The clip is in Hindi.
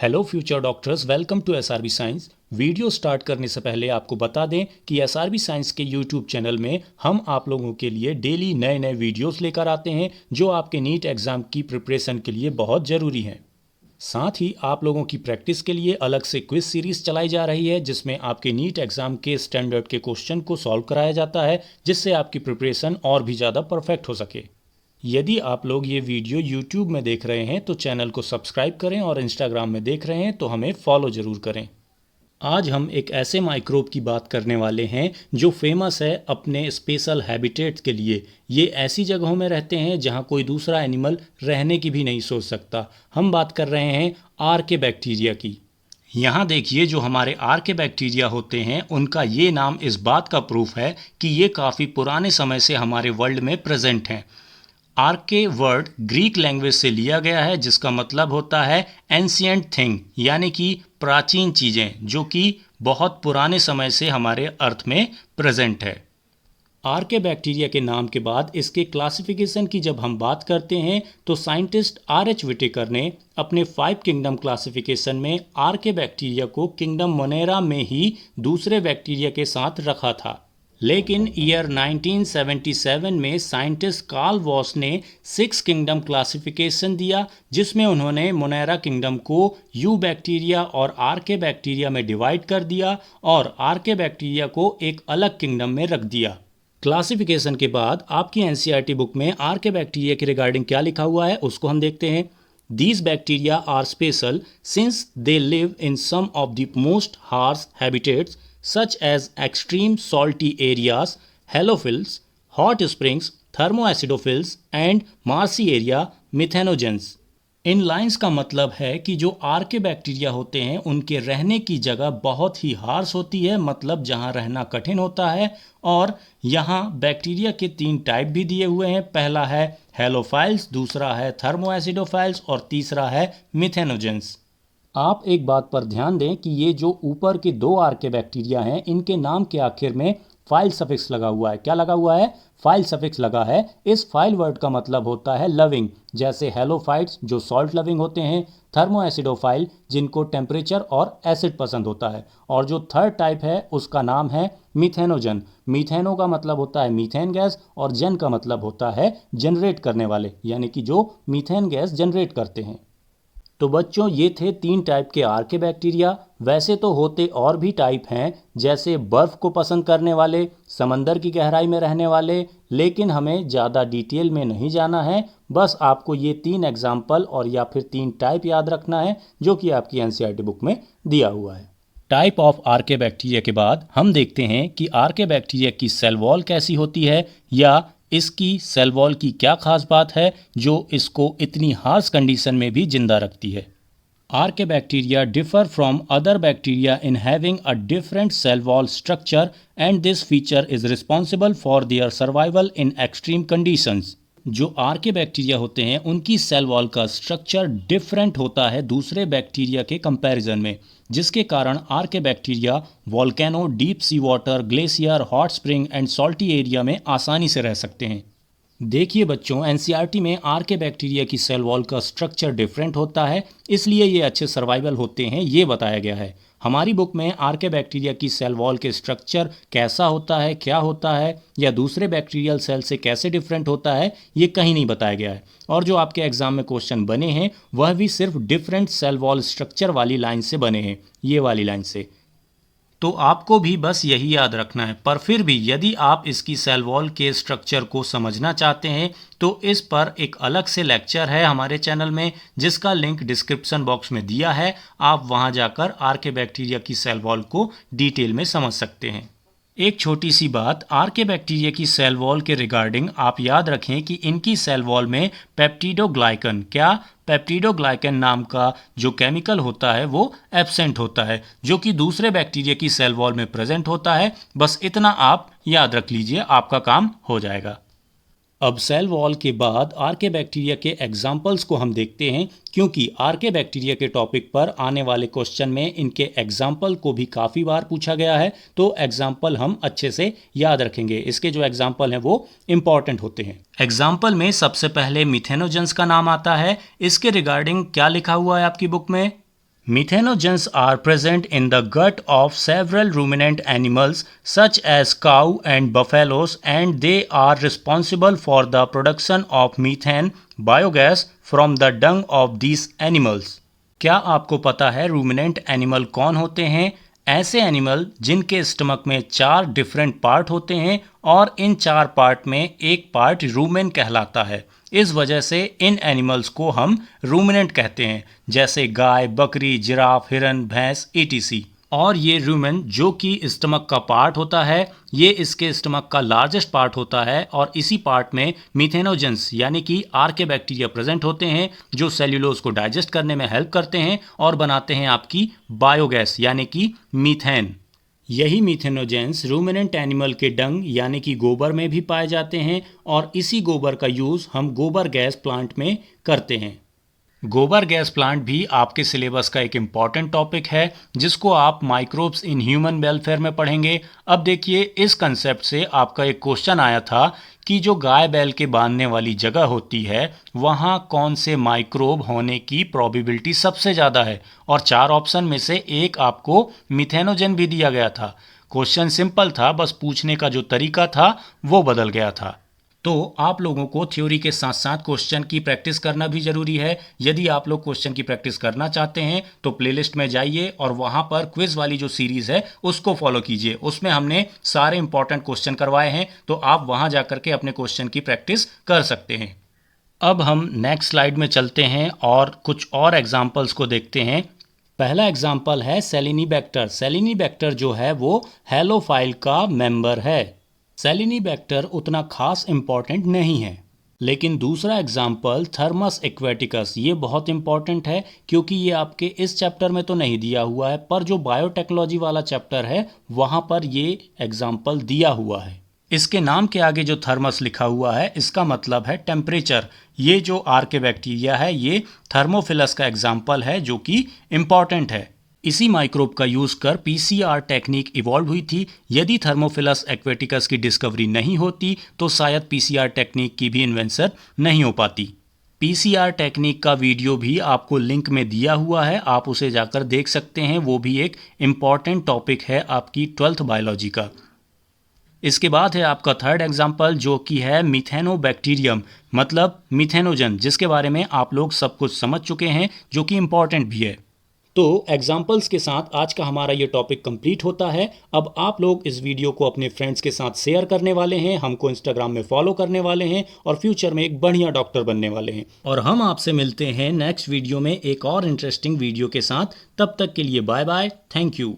Hello future doctors, welcome to SRB science. Video start करने से पहले आपको बता दें कि एसआरबी साइंस के यूट्यूब चैनल में हम आप लोगों के लिए डेली नए नए वीडियोस लेकर आते हैं जो आपके नीट एग्ज़ाम की प्रिपरेशन के लिए बहुत ज़रूरी हैं। साथ ही आप लोगों की प्रैक्टिस के लिए अलग से क्विज सीरीज चलाई जा रही है जिसमें आपके नीट एग्ज़ाम के स्टैंडर्ड के क्वेश्चन को सॉल्व कराया जाता है, जिससे आपकी प्रिपरेशन और भी ज़्यादा परफेक्ट हो सके। यदि आप लोग ये वीडियो YouTube में देख रहे हैं तो चैनल को सब्सक्राइब करें और इंस्टाग्राम में देख रहे हैं तो हमें फॉलो ज़रूर करें। आज हम एक ऐसे माइक्रोब की बात करने वाले हैं जो फेमस है अपने स्पेशल हैबिटेट्स के लिए। ये ऐसी जगहों में रहते हैं जहां कोई दूसरा एनिमल रहने की भी नहीं सोच सकता। हम बात कर रहे हैं आर्के बैक्टीरिया की। यहाँ देखिए, जो हमारे आर्के बैक्टीरिया होते हैं उनका ये नाम इस बात का प्रूफ है कि ये काफ़ी पुराने समय से हमारे वर्ल्ड में प्रेजेंट हैं। आर्के वर्ड ग्रीक लैंग्वेज से लिया गया है जिसका मतलब होता है एंशिएंट थिंग, यानी कि प्राचीन चीज़ें, जो कि बहुत पुराने समय से हमारे अर्थ में प्रेजेंट है। आर्के बैक्टीरिया के नाम के बाद इसके क्लासिफिकेशन की जब हम बात करते हैं तो साइंटिस्ट R.H. विटेकर ने अपने 5 किंगडम क्लासिफिकेशन में आर्के बैक्टीरिया को किंगडम मोनेरा में ही दूसरे बैक्टीरिया के साथ रखा था। लेकिन ईयर 1977 में साइंटिस्ट कार्ल वॉस ने 6 किंगडम क्लासिफिकेशन दिया जिसमें उन्होंने मोनेरा किंगडम को यू बैक्टीरिया और आर्के बैक्टीरिया में डिवाइड कर दिया और आर्के बैक्टीरिया को एक अलग किंगडम में रख दिया। क्लासिफिकेशन के बाद आपकी एनसीईआरटी बुक में आर्के बैक्टीरिया के रिगार्डिंग क्या लिखा हुआ है उसको हम देखते हैं। These bacteria are special since they live in some of the most harsh habitats such as extreme salty areas, halophils, hot springs, thermoacidophils and marshy area methanogens। In lines का मतलब है कि जो आर्के बैक्टीरिया होते हैं उनके रहने की जगह बहुत ही हार्श होती है, मतलब जहां रहना कठिन होता है। और यहाँ बैक्टीरिया के 3 टाइप भी दिए हुए हैं। पहला है हेलोफाइल्स, दूसरा है थर्मोएसिडोफाइल्स और तीसरा है मिथेनोजेंस। आप एक बात पर ध्यान दें कि ये जो ऊपर के 2 आर्के बैक्टीरिया हैं इनके नाम के आखिर में फाइल सफिक्स लगा हुआ है। क्या लगा हुआ है? फाइल सफिक्स लगा है। इस फाइल वर्ड का मतलब होता है लविंग, जैसे हेलोफाइट्स जो सॉल्ट लविंग होते हैं, थर्मोएसिडोफाइल जिनको टेम्परेचर और एसिड पसंद होता है, और जो थर्ड टाइप है उसका नाम है मिथेनोजन। मीथेनो का मतलब होता है मीथेन गैस और जन का मतलब होता है जनरेट करने वाले, यानी कि जो मीथेन गैस जनरेट करते हैं। तो बच्चों, ये थे 3 टाइप के आर्के बैक्टीरिया। वैसे तो होते और भी टाइप हैं, जैसे बर्फ़ को पसंद करने वाले, समंदर की गहराई में रहने वाले, लेकिन हमें ज़्यादा डिटेल में नहीं जाना है। बस आपको ये 3 एग्जाम्पल और या फिर 3 टाइप याद रखना है जो कि आपकी एनसीईआरटी बुक में दिया हुआ है। टाइप ऑफ आर्के बैक्टीरिया के बाद हम देखते हैं कि आर्के बैक्टीरिया की सेल वॉल कैसी होती है, या इसकी सेल वॉल की क्या खास बात है जो इसको इतनी हार्श कंडीशन में भी जिंदा रखती है। Archaebacteria differ from other bacteria in having a different cell wall structure and this feature is responsible for their survival in extreme conditions. जो आर्के बैक्टीरिया होते हैं उनकी सेल वॉल का स्ट्रक्चर डिफरेंट होता है दूसरे बैक्टीरिया के कंपैरिजन में, जिसके कारण archaebacteria volcano, deep sea water, glacier, hot spring and salty area में आसानी से रह सकते हैं। देखिए बच्चों, एनसीईआरटी में आर्के बैक्टीरिया की सेल वॉल का स्ट्रक्चर डिफरेंट होता है, इसलिए ये अच्छे सर्वाइवल होते हैं, ये बताया गया है। हमारी बुक में आर्के बैक्टीरिया की सेल वॉल के स्ट्रक्चर कैसा होता है, क्या होता है, या दूसरे बैक्टीरियल सेल से कैसे डिफरेंट होता है, ये कहीं नहीं बताया गया है। और जो आपके एग्जाम में क्वेश्चन बने हैं वह भी सिर्फ डिफरेंट सेल वॉल स्ट्रक्चर वाली लाइन से बने हैं, ये वाली लाइन से। तो आपको भी बस यही याद रखना है। पर फिर भी यदि आप इसकी सेल वॉल के स्ट्रक्चर को समझना चाहते हैं तो इस पर एक अलग से लेक्चर है हमारे चैनल में, जिसका लिंक डिस्क्रिप्शन बॉक्स में दिया है। आप वहां जाकर आर्के बैक्टीरिया की सेल वॉल को डिटेल में समझ सकते हैं। एक छोटी सी बात, आर्के बैक्टीरिया की सेल वॉल के रिगार्डिंग आप याद रखें कि इनकी सेल वॉल में पेप्टिडोग्लाइकन, क्या पेप्टिडोग्लाइकन नाम का जो केमिकल होता है वो एब्सेंट होता है, जो कि दूसरे बैक्टीरिया की सेल वॉल में प्रेजेंट होता है। बस इतना आप याद रख लीजिए, आपका काम हो जाएगा। अब सेल वॉल के बाद आर्के बैक्टीरिया के एग्जाम्पल्स को हम देखते हैं, क्योंकि आर्के बैक्टीरिया के टॉपिक पर आने वाले क्वेश्चन में इनके एग्जाम्पल को भी काफ़ी बार पूछा गया है, तो एग्जाम्पल हम अच्छे से याद रखेंगे। इसके जो एग्जाम्पल हैं वो इम्पॉर्टेंट होते हैं। एग्जाम्पल में सबसे पहले मिथेनोजेंस का नाम आता है। इसके रिगार्डिंग क्या लिखा हुआ है आपकी बुक में? Methanogens are present in the gut of several ruminant animals such as cow and buffaloes, and they are responsible for the production of methane biogas from the dung of these animals. क्या आपको पता है रूमिनेंट एनिमल कौन होते हैं? ऐसे एनिमल जिनके स्टमक में 4 डिफरेंट पार्ट होते हैं और इन 4 पार्ट में एक पार्ट रूमेन कहलाता है. इस वजह से इन एनिमल्स को हम रूमिनेंट कहते हैं, जैसे गाय, बकरी, जिराफ, हिरन, भैंस etc. और ये रूमेन जो कि स्टमक का पार्ट होता है, ये इसके स्टमक का लार्जेस्ट पार्ट होता है और इसी पार्ट में मीथेनोजेंस यानी कि आर्के बैक्टीरिया प्रेजेंट होते हैं जो सेल्यूलोज को डाइजेस्ट करने में हेल्प करते हैं और बनाते हैं आपकी बायोगैस यानी कि मीथेन. यही मीथेनोजेंस रूमिनेंट एनिमल के डंग यानी कि गोबर में भी पाए जाते हैं और इसी गोबर का यूज़ हम गोबर गैस प्लांट में करते हैं. गोबर गैस प्लांट भी आपके सिलेबस का एक इम्पॉर्टेंट टॉपिक है जिसको आप माइक्रोब्स इन ह्यूमन वेलफेयर में पढ़ेंगे. अब देखिए, इस कंसेप्ट से आपका एक क्वेश्चन आया था कि जो गाय बैल के बांधने वाली जगह होती है वहाँ कौन से माइक्रोब होने की प्रोबेबिलिटी सबसे ज़्यादा है, और 4 ऑप्शन में से एक आपको मिथेनोजन भी दिया गया था. क्वेश्चन सिंपल था, बस पूछने का जो तरीका था वो बदल गया था. तो आप लोगों को थ्योरी के साथ साथ क्वेश्चन की प्रैक्टिस करना भी ज़रूरी है. यदि आप लोग क्वेश्चन की प्रैक्टिस करना चाहते हैं तो प्लेलिस्ट में जाइए और वहाँ पर क्विज़ वाली जो सीरीज़ है उसको फॉलो कीजिए. उसमें हमने सारे इंपॉर्टेंट क्वेश्चन करवाए हैं, तो आप वहाँ जा कर के अपने क्वेश्चन की प्रैक्टिस कर सकते हैं. अब हम नेक्स्ट स्लाइड में चलते हैं और कुछ और एग्जाम्पल्स को देखते हैं. पहला एग्जाम्पल है सेलिनीबैक्टर. सेलिनीबैक्टर जो है वो हेलोफाइल का मेंबर है. सेलिनीबैक्टर उतना खास इम्पॉर्टेंट नहीं है. लेकिन दूसरा एग्जाम्पल थर्मस एक्वेटिकस, ये बहुत इम्पॉर्टेंट है क्योंकि ये आपके इस चैप्टर में तो नहीं दिया हुआ है, पर जो बायोटेक्नोलॉजी वाला चैप्टर है वहाँ पर ये एग्जाम्पल दिया हुआ है. इसके नाम के आगे जो थर्मस लिखा हुआ है इसका मतलब है टेम्परेचर. ये जो आर्के बैक्टीरिया है ये थर्मोफिलस का एग्जाम्पल है जो कि इम्पॉर्टेंट है. इसी माइक्रोब का यूज़ कर पीसीआर टेक्निक इवॉल्व हुई थी. यदि थर्मोफिलस एक्वेटिकस की डिस्कवरी नहीं होती तो शायद पीसीआर टेक्निक की भी इन्वेंशन नहीं हो पाती. पीसीआर टेक्निक का वीडियो भी आपको लिंक में दिया हुआ है, आप उसे जाकर देख सकते हैं. वो भी एक इम्पॉर्टेंट टॉपिक है आपकी 12th बायोलॉजी का. इसके बाद है आपका थर्ड एग्जाम्पल जो कि है मिथेनोबैक्टीरियम, मतलब मिथेनोजन, जिसके बारे में आप लोग सब कुछ समझ चुके हैं जो कि इम्पॉर्टेंट भी है. तो एग्जाम्पल्स के साथ आज का हमारा ये टॉपिक कंप्लीट होता है. अब आप लोग इस वीडियो को अपने फ्रेंड्स के साथ शेयर करने वाले हैं, हमको इंस्टाग्राम में फॉलो करने वाले हैं और फ्यूचर में एक बढ़िया डॉक्टर बनने वाले हैं. और हम आपसे मिलते हैं नेक्स्ट वीडियो में एक और इंटरेस्टिंग वीडियो के साथ. तब तक के लिए बाय बाय, थैंक यू.